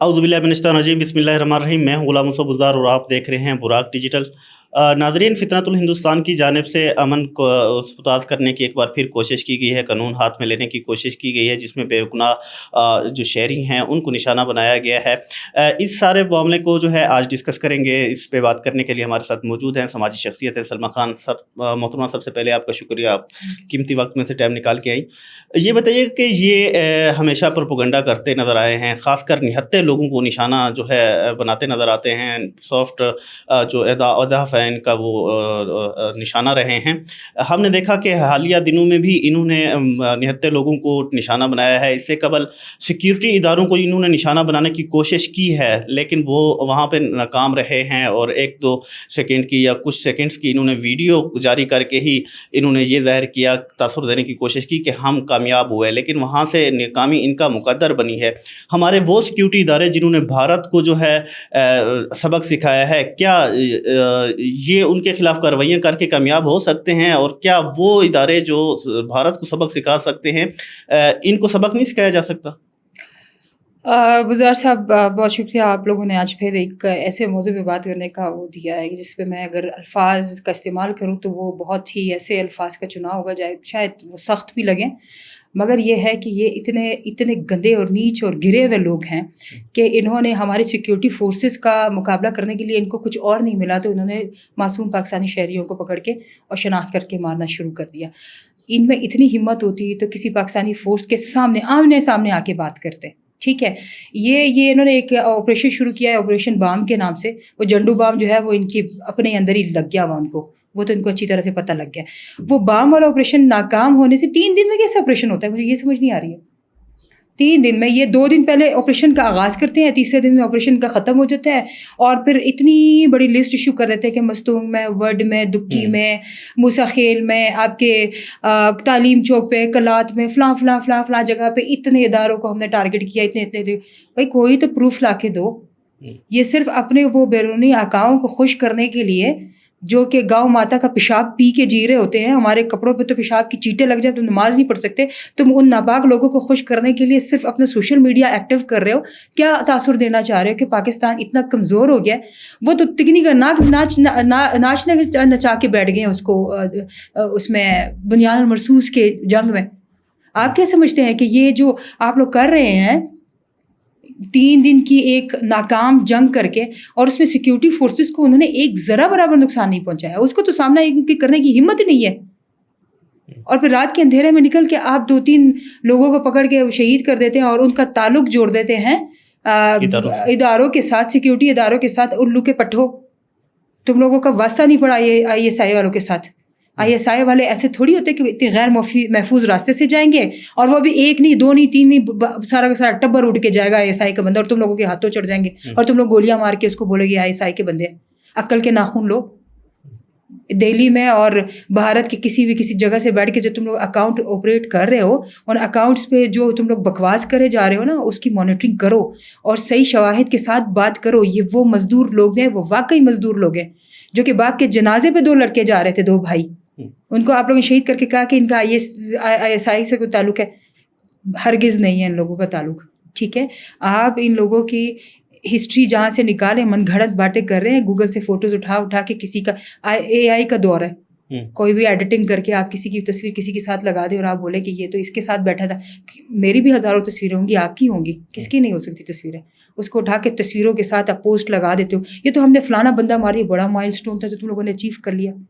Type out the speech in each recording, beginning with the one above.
अऊज़ु बिल्लाहि मिनश्शैतानिर रजीम, बिस्मिल्लाहिर्रहमानिर्रहीम। मैं हूं गुलाम मुस्तफ़ा गुलज़ार और आप देख रहे हैं बुराक डिजिटल। नाज़रीन, फितनतुल हिंदुस्तान की जानिब से अमन को उसताज़ करने की एक बार फिर कोशिश की गई है, कानून हाथ में लेने की कोशिश की गई है, जिसमें बेगुनाह जो शहरी हैं उनको निशाना बनाया गया है। इस सारे मामले को जो है आज डिस्कस करेंगे। इस पे बात करने के लिए हमारे साथ मौजूद हैं समाजी शख्सियत है सलमा खान। सर मोहतरमा, सबसे पहले आपका शुक्रिया, आप कीमती वक्त में से टाइम निकाल के आई। ये बताइए कि ये हमेशा प्रोपेगेंडा करते नज़र आए हैं, ख़ासकर निहत्ते लोगों को निशाना जो है बनाते नज़र आते हैं। सॉफ्ट जो अहदाफ हैं इनका वो निशाना रहे हैं। हमने देखा कि हालिया दिनों में भी इन्होंने निहत्ते लोगों को निशाना बनाया है। इससे कबल सिक्योरिटी इदारों को इन्होंने निशाना बनाने की कोशिश की है, लेकिन वो वहाँ पे नाकाम रहे हैं और 1-2 सेकंड की या कुछ सेकंड्स की इन्होंने वीडियो जारी करके ही इन्होंने ये ज़ाहिर किया, तासुर देने की कोशिश की कि हम कामयाब हुए, लेकिन वहाँ से नाकामी इनका मुकद्दर बनी है। हमारे वो सिक्योरिटी इदारे जिन्होंने भारत को जो है सबक सिखाया है, क्या ये उनके खिलाफ कार्रवाइयाँ करके कामयाब हो सकते हैं? और क्या वो इदारे जो भारत को सबक सिखा सकते हैं, इनको सबक नहीं सिखाया जा सकता? गुज़ार साहब, बहुत शुक्रिया। आप लोगों ने आज फिर एक ऐसे मौज़ू पे बात करने का वो दिया है कि जिस पे मैं अगर अल्फाज का इस्तेमाल करूँ तो वो बहुत ही ऐसे अल्फाज का चुनाव होगा शायद वो सख्त भी लगें, मगर ये है कि ये इतने इतने गंदे और नीच और गिरे हुए लोग हैं कि इन्होंने हमारी सिक्योरिटी फोर्सेस का मुकाबला करने के लिए इनको कुछ और नहीं मिला तो इन्होंने मासूम पाकिस्तानी शहरियों को पकड़ के और शनाख्त करके मारना शुरू कर दिया। इनमें इतनी हिम्मत होती तो किसी पाकिस्तानी फ़ोर्स के सामने आमने सामने आके बात करते। ठीक है, ये इन्होंने एक ऑपरेशन शुरू किया है, ऑपरेशन बाम के नाम से। वो जंडू बाम जो है वो इनकी अपने अंदर ही लग गया हुआ उनको, वो तो इनको अच्छी तरह से पता लग गया। वो बाम वाला ऑपरेशन नाकाम होने से 3 दिन में कैसे ऑपरेशन होता है, मुझे ये समझ नहीं आ रही है। 3 दिन में, ये 2 दिन पहले ऑपरेशन का आगाज़ करते हैं, तीसरे दिन में ऑपरेशन का ख़त्म हो जाता है और फिर इतनी बड़ी लिस्ट इशू कर देते हैं कि मस्तूंग में, वर्ड में, दुक्की में, मूसा खेल में, आपके तालीम चौक पे, कलात में, फ़लाँ जगह पे इतने इदारों को हमने टारगेट किया, इतने। भाई कोई तो प्रूफ ला के दो। ये सिर्फ अपने वो बैरूनी आकाओं को खुश करने के लिए जो कि गाँव माता का पेशाब पी के जी रहे होते हैं, हमारे कपड़ों पे तो पेशाब की चीटें लग जाए, तुम नमाज नहीं पढ़ सकते, तुम उन नापाक लोगों को खुश करने के लिए सिर्फ अपना सोशल मीडिया एक्टिव कर रहे हो। क्या तासुर देना चाह रहे हो कि पाकिस्तान इतना कमज़ोर हो गया है? वो तो तिगनी का नाचने नचा के बैठ गए हैं उसको, उसमें बुनियाद मरसूस के जंग में। आप क्या समझते हैं कि ये जो आप लोग कर रहे हैं 3 दिन की एक नाकाम जंग करके, और उसमें सिक्योरिटी फोर्सेस को उन्होंने एक ज़रा बराबर नुकसान नहीं पहुंचाया, उसको तो सामना करने की हिम्मत ही नहीं है। और फिर रात के अंधेरे में निकल के आप 2-3 लोगों को पकड़ के शहीद कर देते हैं और उनका ताल्लुक जोड़ देते हैं इदारों के साथ, सिक्योरिटी इदारों के साथ। उल्लू के पट्ठो, तुम लोगों का वास्ता नहीं पड़ा ये ISI वालों के साथ। ISI वाले ऐसे थोड़ी होते कि इतने गैर महफूज रास्ते से जाएंगे, और वो भी 1 नहीं, 2 नहीं, 3 नहीं, सारा का सारा टब्बर उठ के जाएगा ISI का बंदा और तुम लोगों के हाथों चढ़ जाएंगे और तुम लोग गोलियां मार के उसको बोलोगे ISI के बंदे। अक्ल के नाखून लो। दिल्ली में और भारत के किसी जगह से बैठ के जो तुम लोग अकाउंट ऑपरेट कर रहे हो, उन अकाउंट्स पे जो तुम लोग बकवास करे जा रहे हो ना, उसकी मॉनिटरिंग करो और सही शवाहिद के साथ बात करो। ये वो मजदूर लोग हैं, वो वाकई मजदूर लोग हैं जो कि बाप के जनाजे पे 2 लड़के जा रहे थे, 2 भाई, उनको आप लोगों ने शहीद करके कहा कि इनका ISI से कोई ताल्लुक है। हरगिज़ नहीं है इन लोगों का ताल्लुक। ठीक है, आप इन लोगों की हिस्ट्री जहाँ से निकालें, मनगढ़ंत बातें कर रहे हैं, गूगल से फ़ोटोज़ उठा के किसी का AI का दौर है, कोई भी एडिटिंग करके आप किसी की तस्वीर किसी के साथ लगा दे और आप बोले कि ये तो इसके साथ बैठा था। मेरी भी हज़ारों तस्वीरें होंगी, आपकी होंगी, किसकी नहीं हो सकती तस्वीरें? उसको उठा के तस्वीरों के साथ आप पोस्ट लगा देते हो, ये तो हमने फ़लाना बंदा मारी, बड़ा माइलस्टोन था जो तुम लोगों ने अचीव कर लिया।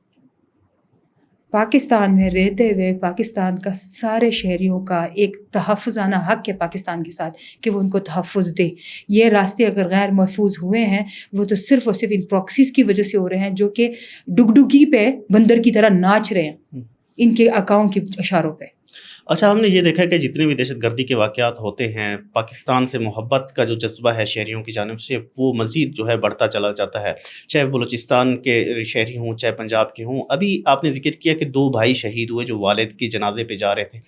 पाकिस्तान में रहते हुए पाकिस्तान का सारे शहरियों का एक तहफ़्फ़ुज़ाना हक़ है पाकिस्तान के साथ कि वो उनको तहफ़्फ़ुज़ दे। ये रास्ते अगर गैर महफूज हुए हैं, वो तो सिर्फ़ और सिर्फ इन प्रॉक्सीज़ की वजह से हो रहे हैं जो कि डुगडुगी पे बंदर की तरह नाच रहे हैं इनके आकाओं के इशारों पे। अच्छा, हमने ये देखा कि जितने भी दहशतगर्दी के वाक़यात होते हैं, पाकिस्तान से मोहब्बत का जो जज्बा है शहरियों की जानिब से, वो मज़ीद जो है बढ़ता चला जाता है। चाहे बलूचिस्तान के शहरी हों, चाहे पंजाब के हों। अभी आपने ज़िक्र किया कि 2 भाई शहीद हुए जो वालिद के जनाजे पे जा रहे थे।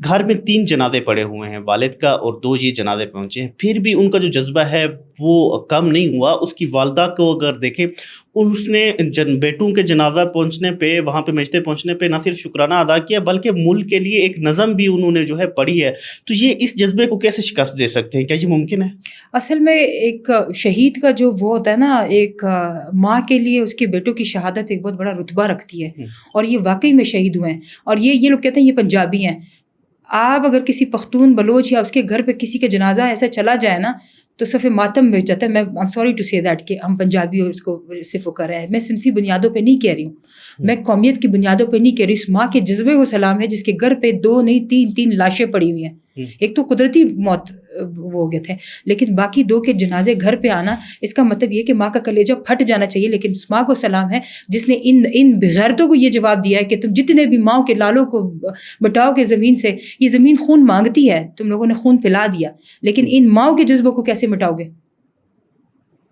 घर में 3 जनाजे पड़े हुए हैं, वालिद का और 2 ये जनाजे पहुँचे हैं, फिर भी उनका जो जज्बा है वो कम नहीं हुआ। उसकी वालदा को अगर देखें, उसने बेटों के जनाजा पहुँचने पे, वहाँ पे मैशते पहुँचने पे ना सिर्फ शुक्राना अदा किया, बल्कि मुल्क के लिए एक नज़म मातम भी उन्होंने जो है पढ़ी है, तो ये इस जज्बे को कैसे शिकस्त दे सकते हैं? क्या ये मुमकिन है? असल में एक शहीद का जो वो होता है ना, एक माँ के लिए उसके बेटों की शहादत एक बहुत बड़ा रुतबा रखती है, और ये वाकई में शहीद हुए हैं। और ये लोग कहते हैं ये पंजाबी हैं। आप अगर किसी पख्तून बलोच या उसके घर पे किसी का जनाजा ऐसा चला जाए ना, तो सफ़े मातम में जाता है। मैं I am sorry to say that कि हम पंजाबी और उसको सिर्फ वो कर रहे हैं। मैं सिनफी बुनियादों पे नहीं कह रही हूँ, मैं कौमियत की बुनियादों पे नहीं कह रही। इस माँ के जज्बे को सलाम है जिसके घर पे 2 नहीं 3 लाशें पड़ी हुई हैं। एक तो कुदरती मौत वो हो गए थे, लेकिन बाकी 2 के जनाजे घर पे आना, इसका मतलब ये कि माँ का कलेजा फट जाना चाहिए। लेकिन इस माँ को सलाम है जिसने इन बेगैरतों को ये जवाब दिया है कि तुम जितने भी माओ के लालों को बटाओगे ज़मीन से, ये ज़मीन खून मांगती है, तुम लोगों ने खून पिला दिया, लेकिन इन माओ के जज्बों को कैसे मिटाओगे?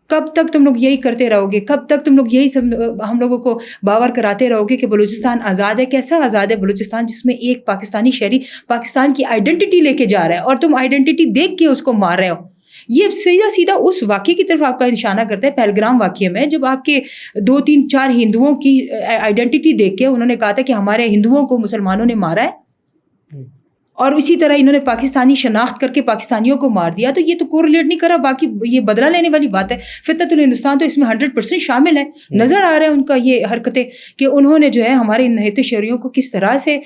कब तक तुम लोग यही करते रहोगे? कब तक तुम लोग यही सब हम लोगों को बावर कराते रहोगे कि बलूचिस्तान आज़ाद है? कैसा आज़ाद है बलूचिस्तान जिसमें एक पाकिस्तानी शहरी पाकिस्तान की आइडेंटिटी लेके जा रहा है और तुम आइडेंटिटी देख के उसको मार रहे हो? ये सीधा सीधा उस वाक़ये की तरफ आपका निशाना करता है, पहलगाम वाक़ये में, जब आपके 2 3 4 हिंदुओं की आइडेंटिटी देख के उन्होंने कहा था कि हमारे हिंदुओं को मुसलमानों ने मारा है, और इसी तरह इन्होंने पाकिस्तानी शनाख्त करके पाकिस्तानियों को मार दिया। तो ये तो कोरिलेट नहीं करा, बाकी ये बदला लेने वाली बात है। फितरतुल हिंदुस्तान तो इसमें 100% शामिल है। नज़र आ रहा है उनका ये हरकतें कि उन्होंने जो है हमारे नहते शहरियों को किस तरह से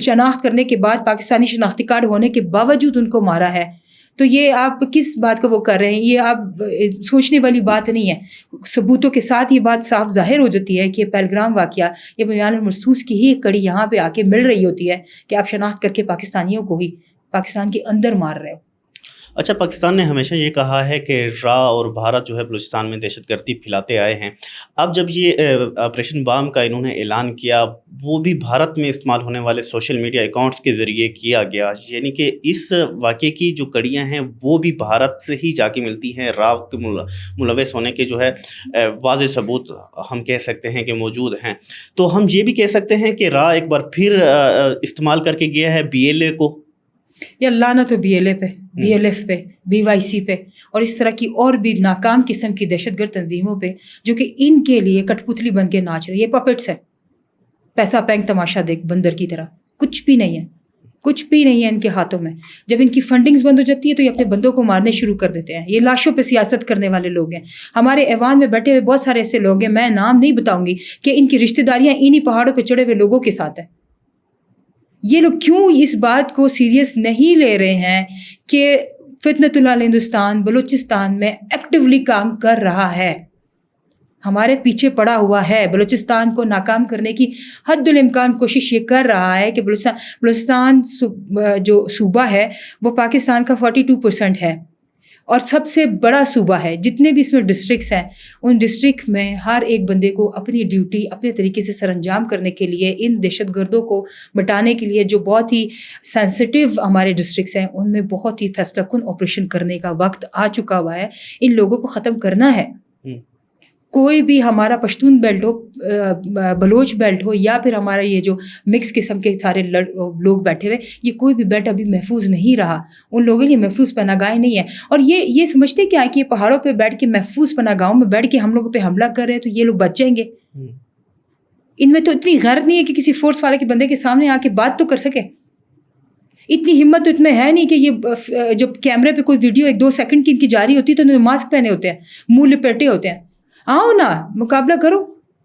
शनाख्त करने के बाद, पाकिस्तानी शनाख्ती कार्ड होने के बावजूद उनको मारा है। तो ये आप किस बात का वो कर रहे हैं? ये आप सोचने वाली बात नहीं है। सबूतों के साथ ये बात साफ ज़ाहिर हो जाती है कि ये पहलगाम वाक़या, ये बयानुल मरसूस की ही एक कड़ी यहाँ पे आके मिल रही होती है कि आप शनाख्त करके पाकिस्तानियों को ही पाकिस्तान के अंदर मार रहे हो। अच्छा, पाकिस्तान ने हमेशा ये कहा है कि रा और भारत जो है बलूचिस्तान में दहशतगर्दी फैलाते आए हैं। अब जब ये ऑपरेशन बाम का इन्होंने ऐलान किया, वो भी भारत में इस्तेमाल होने वाले सोशल मीडिया अकाउंट्स के ज़रिए किया गया, यानी कि इस वाक़ये की जो कड़ियाँ हैं वो भी भारत से ही जाके मिलती हैं। रा के मुलव्वस होने के जो है वाज़ेह सबूत हम कह सकते हैं कि मौजूद हैं। तो हम ये भी कह सकते हैं कि रा एक बार फिर इस्तेमाल करके गया है BLA को, या लानत हो BLA पे, BLF पे, BYC पे और इस तरह की और भी नाकाम किस्म की दहशतगर्द तंजीमों पे, जो कि इनके लिए कठपुतली बन के नाच रही है। ये पपेट्स है, पैसा पैंग तमाशा देख बंदर की तरह। कुछ भी नहीं है, कुछ भी नहीं है इनके हाथों में। जब इनकी फंडिंग्स बंद हो जाती है तो ये अपने बंदों को मारने शुरू कर देते हैं। ये लाशों पे सियासत करने वाले लोग हैं। हमारे ऐवान में बैठे हुए बहुत सारे ऐसे लोग हैं, मैं नाम नहीं बताऊंगी, कि इनकी रिश्तेदारियां इन्हीं पहाड़ों पर चढ़े हुए लोगों के साथ है। ये लोग क्यों इस बात को सीरियस नहीं ले रहे हैं कि फितनतुल हिंदुस्तान बलूचिस्तान में एक्टिवली काम कर रहा है, हमारे पीछे पड़ा हुआ है, बलूचिस्तान को नाकाम करने की हद्दुल इम्कान कोशिश ये कर रहा है कि बलूचिस्तान जो सूबा है वो पाकिस्तान का 42% है और सबसे बड़ा सूबा है। जितने भी इसमें डिस्ट्रिक्ट्स हैं, उन डिस्ट्रिक्ट में हर एक बंदे को अपनी ड्यूटी अपने तरीके से सरअंजाम करने के लिए, इन दहशतगर्दों को मिटाने के लिए, जो बहुत ही सेंसिटिव हमारे डिस्ट्रिक्ट्स हैं, उनमें बहुत ही फैसलाकुन ऑपरेशन करने का वक्त आ चुका हुआ है। इन लोगों को ख़त्म करना है। कोई भी हमारा पश्तून बेल्ट हो, बलोच बेल्ट हो, या फिर हमारा ये जो मिक्स किस्म के सारे लोग बैठे हुए, ये कोई भी बेल्ट अभी महफूज नहीं रहा। उन लोगों के लिए महफूज पनाहगाहें नहीं है। और ये समझते क्या है कि ये पहाड़ों पे बैठ के, महफूज पनाहगाहों में बैठ के हम लोगों पे हमला कर रहे हैं तो ये लोग बच जाएंगे। इनमें तो इतनी गैरत नहीं है कि किसी फोर्स वाले के बंदे के सामने आके बात तो कर सके। इतनी हिम्मत तो इतने है नहीं कि ये जब कैमरे पे कोई वीडियो 1-2 सेकंड की इनकी जारी होती है तो उन्होंने मास्क पहने होते हैं, मुंह लिपेटे होते हैं। आओ ना, मुकाबला करो,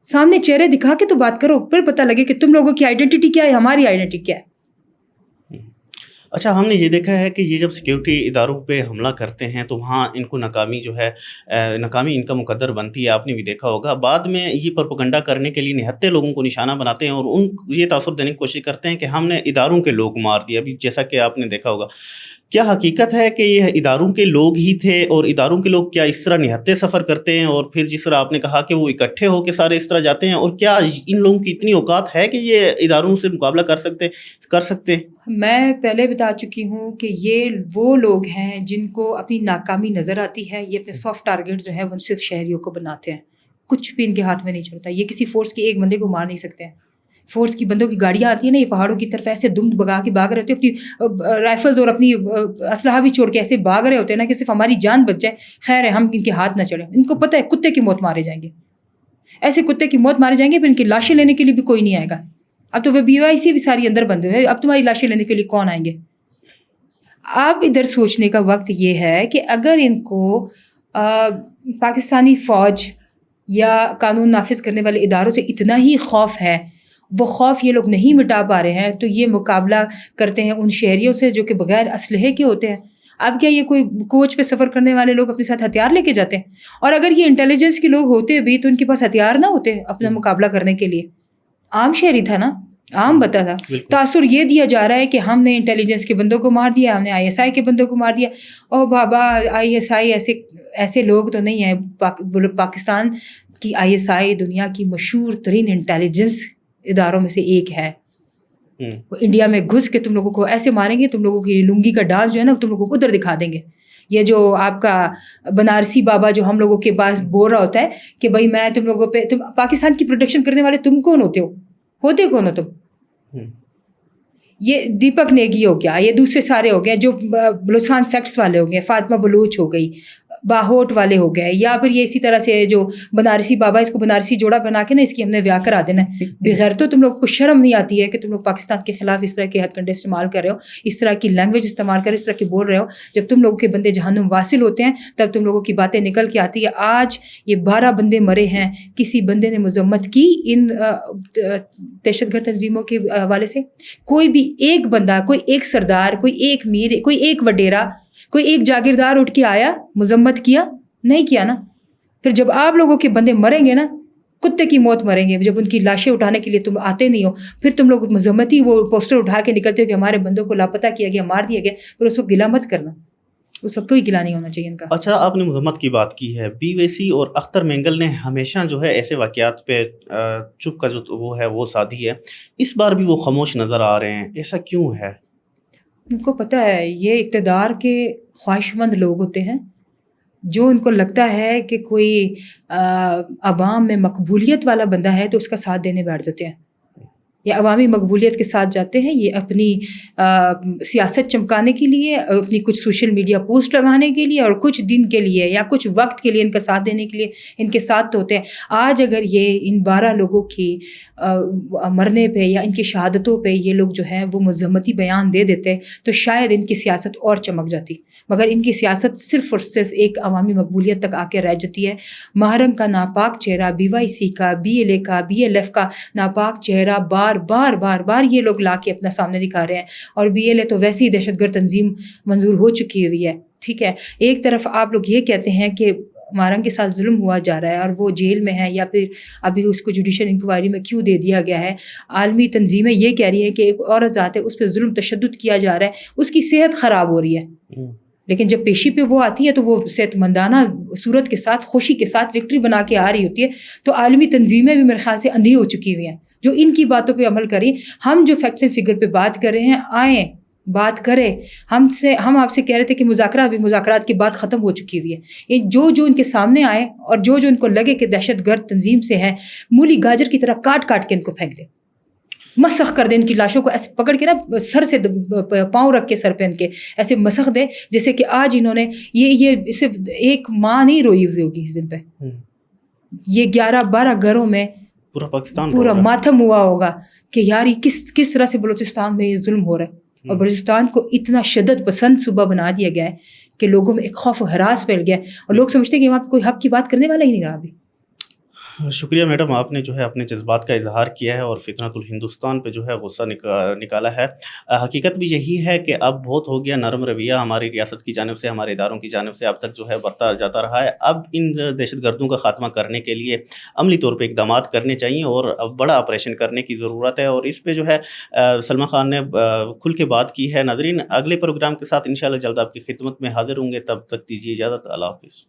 सामने चेहरे दिखा के तो बात करो, फिर पता लगे कि तुम लोगों की आइडेंटिटी क्या है, हमारी आइडेंटिटी क्या है। अच्छा, हमने ये देखा है कि ये जब सिक्योरिटी इदारों पे हमला करते हैं तो वहाँ इनको नाकामी जो है नाकामी इनका मुकद्दर बनती है। आपने भी देखा होगा, बाद में ये प्रोपेगेंडा करने के लिए निहत्ते लोगों को निशाना बनाते हैं और उन ये तासुर देने की कोशिश करते हैं कि हमने इदारों के लोग मार दिए। अभी जैसा कि आपने देखा होगा, क्या हकीकत है कि ये इदारों के लोग ही थे और इदारों के लोग क्या इस तरह निहत्ते सफ़र करते हैं और फिर जिस तरह आपने कहा कि वो इकट्ठे होकर सारे इस तरह जाते हैं, और क्या इन लोगों की इतनी औकात है कि ये इदारों से मुकाबला कर सकते हैं? मैं पहले बता चुकी हूँ कि ये वो लोग हैं जिनको अपनी नाकामी नज़र आती है। ये अपने सॉफ्ट टारगेट जो है वो सिर्फ शहरियों को बनाते हैं, कुछ भी इनके हाथ में नहीं चलता। ये किसी फोर्स के एक बंदे को मार नहीं सकते हैं। फोर्स की बंदों की गाड़ियाँ आती है ना, ये पहाड़ों की तरफ ऐसे दुम भगा के भाग रहे होते हैं, अपनी राइफल्स और अपनी असलहा भी छोड़ के ऐसे भाग रहे होते हैं ना कि सिर्फ हमारी जान बच जाए, खैर है हम इनके हाथ ना चढ़े। इनको पता है कुत्ते की मौत मारे जाएंगे, ऐसे कुत्ते की मौत मारे जाएंगे, फिर इनकी लाशें लेने के लिए भी कोई नहीं आएगा। اب تو وہ BYC بھی ساری اندر بندے ہیں, اب تمہاری لاشیں لینے کے لیے کون آئیں گے؟ اب ادھر سوچنے کا وقت یہ ہے کہ اگر ان کو پاکستانی فوج یا قانون نافذ کرنے والے اداروں سے اتنا ہی خوف ہے, وہ خوف یہ لوگ نہیں مٹا پا رہے ہیں, تو یہ مقابلہ کرتے ہیں ان شہریوں سے جو کہ بغیر اسلحے کے ہوتے ہیں. اب کیا یہ کوئی کوچ پہ سفر کرنے والے لوگ اپنے ساتھ ہتھیار لے کے جاتے ہیں؟ اور اگر یہ انٹیلیجنس کے لوگ ہوتے بھی تو ان کے پاس ہتھیار نہ ہوتے اپنا مقابلہ کرنے کے لیے. عام شہری تھا نا, عام بتا تھا. تاثر یہ دیا جا رہا ہے کہ ہم نے انٹیلیجنس کے بندوں کو مار دیا, ہم نے ISI کے بندوں کو مار دیا. او بابا, ISI ایسے لوگ تو نہیں ہیں. پاکستان کی ISI دنیا کی مشہور ترین انٹیلیجنس اداروں میں سے ایک ہے. وہ انڈیا میں گھس کے تم لوگوں کو ایسے ماریں گے, تم لوگوں کی لنگی کا ڈانس جو ہے نا تم لوگوں کو ادھر دکھا دیں گے. یہ جو آپ کا بنارسی بابا جو ہم لوگوں کے پاس بول رہا ہوتا ہے کہ بھائی میں تم لوگوں پہ, تم پاکستان کی پروٹیکشن کرنے والے تم کون ہوتے کون ہو تم؟ یہ دیپک نیگی ہو گیا, یہ دوسرے سارے ہو گئے جو بلوچستان فیکٹس والے ہو گئے, فاطمہ بلوچ ہو گئی, باہوٹ والے ہو گئے, یا پھر یہ اسی طرح سے جو بنارسی بابا, اس کو بنارسی جوڑا بنا کے نا اس کی ہم نے بیاہ کرا دینا ہے. بغیر تو تم لوگ کو شرم نہیں آتی ہے کہ تم لوگ پاکستان کے خلاف اس طرح کے ہتھ کنڈے استعمال کر رہے ہو, اس طرح کی لینگویج استعمال کر رہے ہو, اس طرح کی بول رہے ہو. جب تم لوگوں کے بندے جہنم واصل ہوتے ہیں تب تم لوگوں کی باتیں نکل کے آتی ہے. آج یہ 12 بندے مرے ہیں, کسی بندے نے مذمت کی ان دہشت گرد تنظیموں کے حوالے سے؟ کوئی بھی ایک بندہ, کوئی ایک سردار, کوئی ایک میر, کوئی ایک وڈیرا, کوئی ایک جاگیردار اٹھ کے آیا مذمت کیا؟ نہیں کیا نا. پھر جب آپ لوگوں کے بندے مریں گے نا, کتے کی موت مریں گے, جب ان کی لاشیں اٹھانے کے لیے تم آتے نہیں ہو, پھر تم لوگ مذمتی وہ پوسٹر اٹھا کے نکلتے ہو کہ ہمارے بندوں کو لاپتہ کیا گیا, مار دیا گیا. پھر اس وقت گلا مت کرنا, اس وقت کوئی گلا نہیں ہونا چاہیے ان کا. اچھا, آپ نے مذمت کی بات کی ہے. BYC اور اختر مینگل نے ہمیشہ جو ہے ایسے واقعات پہ چپ کا جو وہ ہے وہ سادھی ہے. اس بار بھی وہ خاموش نظر آ رہے ہیں, ایسا کیوں ہے؟ ان کو پتہ ہے یہ اقتدار کے خواہش مند لوگ ہوتے ہیں جو ان کو لگتا ہے کہ کوئی عوام میں مقبولیت والا بندہ ہے تو اس کا ساتھ دینے بیٹھ جاتے ہیں, یا عوامی مقبولیت کے ساتھ جاتے ہیں. یہ اپنی سیاست چمکانے کے لیے, اپنی کچھ سوشل میڈیا پوسٹ لگانے کے لیے, اور کچھ دن کے لیے یا کچھ وقت کے لیے ان کا ساتھ دینے کے لیے ان کے ساتھ ہوتے ہیں. آج اگر یہ ان 12 لوگوں کی مرنے پہ یا ان کی شہادتوں پہ یہ لوگ جو ہیں وہ مذمتی بیان دے دیتے تو شاید ان کی سیاست اور چمک جاتی, مگر ان کی سیاست صرف اور صرف ایک عوامی مقبولیت تک آ کے رہ جاتی ہے. مہرنگ کا ناپاک چہرہ, BYC کا, BLA کا, BLF کا ناپاک چہرہ بار بار یہ لوگ لا کے اپنا سامنے دکھا رہے ہیں. اور BLA تو ویسے ہی دہشت گرد تنظیم منظور ہو چکی ہوئی ہے. ٹھیک ہے, ایک طرف آپ لوگ یہ کہتے ہیں کہ مہرنگ کے ساتھ ظلم ہوا جا رہا ہے اور وہ جیل میں ہے, یا پھر ابھی اس کو جوڈیشل انکوائری میں کیوں دے دیا گیا ہے. عالمی تنظیمیں یہ کہہ رہی ہیں کہ ایک عورت ذات ہے, اس پہ ظلم تشدد کیا جا رہا ہے, اس کی صحت خراب ہو رہی ہے. لیکن جب پیشی پہ وہ آتی ہے تو وہ صحت مندانہ صورت کے ساتھ, خوشی کے ساتھ وکٹری بنا کے آ رہی ہوتی ہے. تو عالمی تنظیمیں بھی میرے خیال سے اندھی ہو چکی ہوئی ہیں جو ان کی باتوں پہ عمل کریں. ہم جو فیکٹس اینڈ فگر پہ بات کر رہے ہیں, آئیں بات کریں. ہم آپ سے کہہ رہے تھے کہ مذاکرات کی بات ختم ہو چکی ہوئی ہے. یہ جو ان کے سامنے آئے اور جو ان کو لگے کہ دہشت گرد تنظیم سے ہے, مولی گاجر کی طرح کاٹ کے ان کو پھینک دیں, مسخ کر دیں. ان کی لاشوں کو ایسے پکڑ کے نا سر سے پاؤں رکھ کے سر پہ ان کے ایسے مسخ دیں جیسے کہ آج انہوں نے یہ صرف ایک ماں نہیں روئی ہوئی ہوگی اس دن پہ. یہ 11-12 گھروں میں پورا پاکستان پورا ماتم ہوا ہوگا کہ یار یہ کس طرح سے بلوچستان میں یہ ظلم ہو رہا ہے. اور بلوچستان کو اتنا شدت پسند صوبہ بنا دیا گیا ہے کہ لوگوں میں ایک خوف و ہراس پھیل گیا ہے, اور لوگ سمجھتے ہیں کہ وہاں پہ کوئی حق کی بات کرنے والا ہی نہیں رہا ابھی. شکریہ میڈم, آپ نے جو ہے اپنے جذبات کا اظہار کیا ہے اور فتنۃ الہندوستان پہ جو ہے غصہ نکالا ہے. حقیقت بھی یہی ہے کہ اب بہت ہو گیا نرم رویہ ہماری ریاست کی جانب سے, ہمارے اداروں کی جانب سے اب تک جو ہے برتا جاتا رہا ہے. اب ان دہشت گردوں کا خاتمہ کرنے کے لیے عملی طور پہ اقدامات کرنے چاہیے اور اب بڑا آپریشن کرنے کی ضرورت ہے, اور اس پہ جو ہے سلمیٰ خان نے کھل کے بات کی ہے. ناظرین, اگلے پروگرام کے ساتھ انشاءاللہ جلد آپ کی خدمت میں حاضر ہوں گے, تب تک دیجیے اجازت. اللہ حافظ.